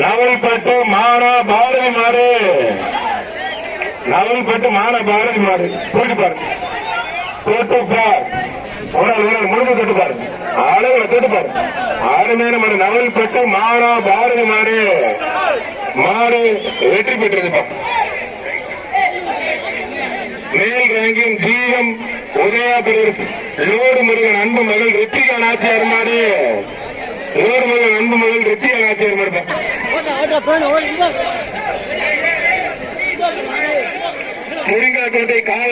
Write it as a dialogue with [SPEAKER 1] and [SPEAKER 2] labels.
[SPEAKER 1] நவல்பட்டு மானா பாரதி மாடு, நவல்பட்டு மானா பாரதி மாடு போட்டுப்பாரு, தொட்டுப்பார் முழுக்க தொட்டுப்பாரு, அளவுல தொட்டுப்பாரு. அருமையான மாடு நவல்பட்டு மானா பாரதி மாடு, மாடு வெற்றி பெற்றிருப்பா. மேல் ranking GM Udaya brothers load Murugan அன்பு மகள் ரித்திகா நாச்சியார் மாடு, லோடு முருகன் அன்பு மகள் ரித்திகா நாச்சியார் மாடு. முருங்காக்கோட்டை கால